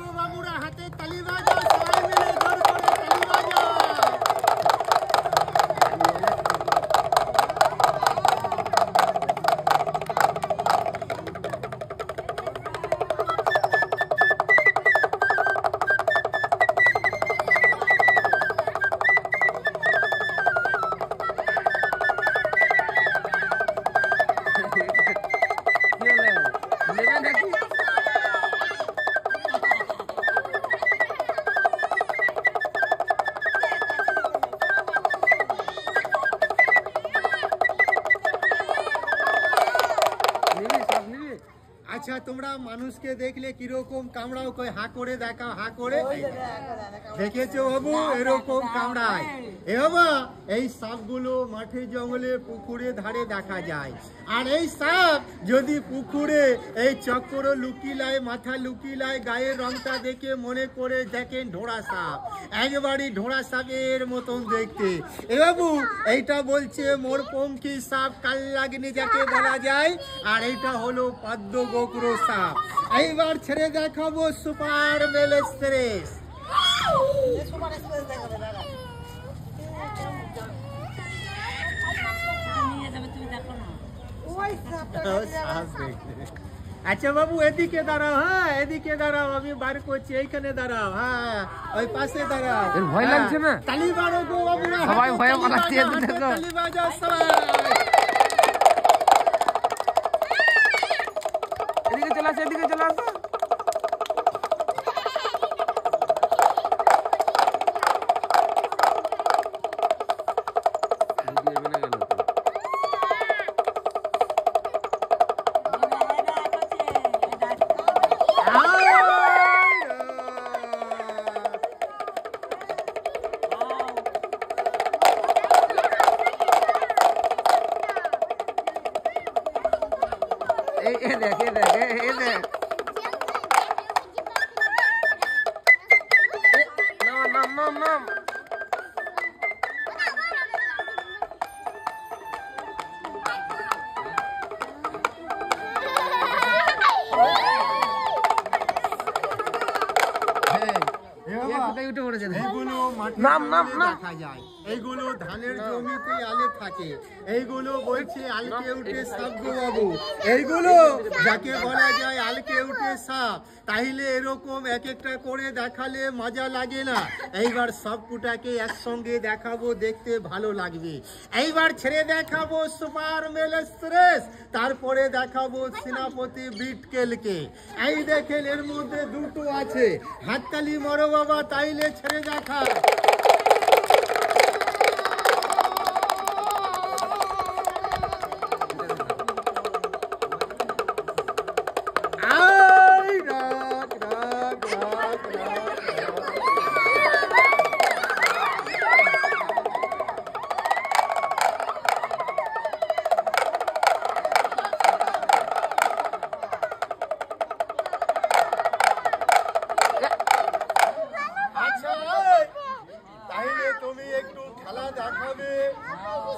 বাবু বাবুরা হাতে তালি বাজাও, সবাই মিলে জোর করে তালি বাজাও। আচ্ছা, তোমরা মানুষকে দেখলে কিরকম কামড়াও? কই হা করে দেখাও, হা করে দেখেছো বাবু? এরকম কামড়ায়। এ বাবা, এই সাপগুলো মাঠে জঙ্গলে পুকুরে ধারে দেখা যায়। আর এই সাপ যদি পুকুরে এই চক্র লুকিলায়, মাথা লুকিলায়, গায়ের রংটা দেখে মনে করে দেখেন ঢোড়া সাপ, একবারই ঢোড়া সাপের মতন দেখতে। এ বাবু, এইটা বলছে মোরপঙ্খী সাপ, কালনাগিনী যাকে বলা যায়। আর এইটা হলো পদ্ম গোকর সাপ। এইবার ছেড়ে দেখাবো সুপার মেল এক্সপ্রেস। আচ্ছা বাবু, এদিকে দাঁড়াও। হ্যাঁ, এদিকে দাঁড়াও, আমি বার করছি। এইখানে দাঁড়াও। হ্যাঁ, ওই পাশে দাঁড়াও। ভয় লাগছে না? তালি বাজো গো বাবুরা, সবাই ভয়ে পালাচ্ছে। তালি বাজাও সবাই। এদিকে চলে আসো, এদিকে চলে আসো। এইগুলো ধানের জমিতে আলে থাকে। এইগুলো বলছে আলকে উঠে সাপ গো বাবু। এইগুলো যাকে বলা যায় আলকে উঠে সাপ। তাইলে এরকম এক একটা করে দেখালে মজা লাগে না। এইবার সবকুটাকে একসঙ্গে দেখাবো, দেখতে ভালো লাগবে। এইবার ছেড়ে দেখাবো সুপার মেল এক্সপ্রেস, তারপরে দেখাবো সেনাপতি বিটকেলকে। এই দেখেন, এর মধ্যে দুটো আছে। হাততালি মরো বাবা, তাইলে ছেড়ে দেখা।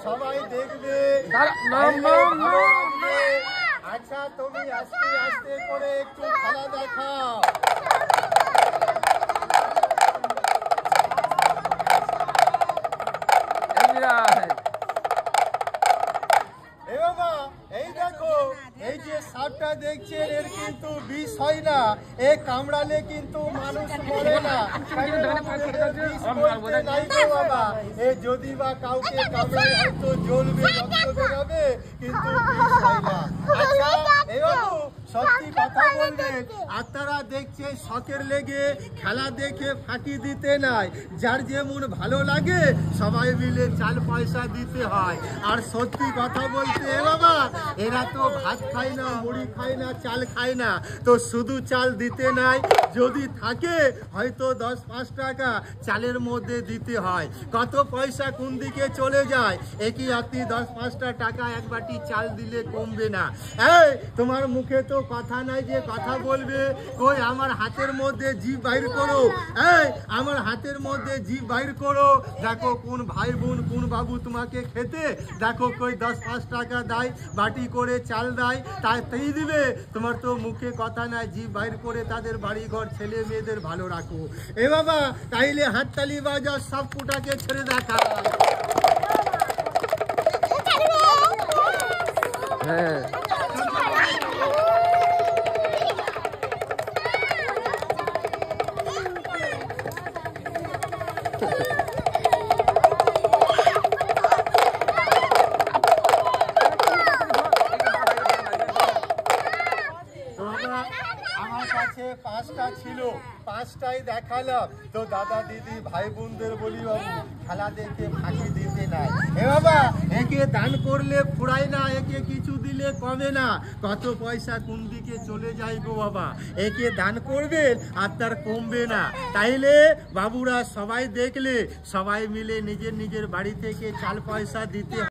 সবাই দেখবে। আচ্ছা, তুমি আস্তে আস্তে করে একটু খেলা দেখাও। এই দেখো, এই যে সাপটা দেখছেন, এর কিন্তু বিষ হয় না। এ কামড়ালে কিন্তু মানুষ মরে না। এ যদি বা কাউকে কামড়ায় হয়তো জ্বলবে, রক্ত বেরোবে, কিন্তু বিষ হয় না। আচ্ছা, এই বাবু সত্যি কথা বলবেন, আপনারা দেখছে শখের লেগে খেলা দেখে ফাঁকি দিতে নাই। যার যেমন ভালো লাগে সবাই মিলে চাল পয়সা দিতে হয়। আর সত্যি কথা বলতে এ বাবা, এরা তো ভাত খায় না, মুড়ি খায় না, চাল খায় না, তো শুধু চাল দিতে নাই। যদি থাকে হয়তো 10-5 টাকা চালের মধ্যে দিতে হয়। কত পয়সা কোন দিকে চলে যায়। একই আপনি 10-5টা টাকা এক বাটি চাল দিলে কমবে না। এই তোমার মুখে তো কথা নাই যে কথা বলবে। কই আমার হাতের মধ্যে জিভ বাইর করো, এই আমার হাতের মধ্যে জিভ বাইর করো। দেখো কোন ভাই বোন কোন বাবু তোমাকে খেতে, দেখো কই 10-5 টাকা দেয়, বাটি করে চাল দেয়, তাই দিবে। তোমার তো মুখে কথা নাই, জিভ বাইর করে তাদের বাড়ি ঘর ছেলে মেয়েদের ভালো রাখো। এ বাবা তাইলে হাততালি বাজাও, সব কুটাকে ছেড়ে দেখা। হ্যাঁ আমার কাছে 5টা ছিল, 5টাই দেখালাম। তো দাদা দিদি ভাই বোনদের বলি বাবু খেলা দেখে ফাঁকি দিতে নাই। এ বাবা একে দান করলে ফুরায় না, একে কিছু দিলে কমে না। কত পয়সা কোন দিকে চলে যায় গো বাবা, একে দান করবেন আর তার কমবে না। তাইলে বাবুরা সবাই দেখলে সবাই মিলে নিজের নিজের বাড়ি থেকে চাল পয়সা দিতে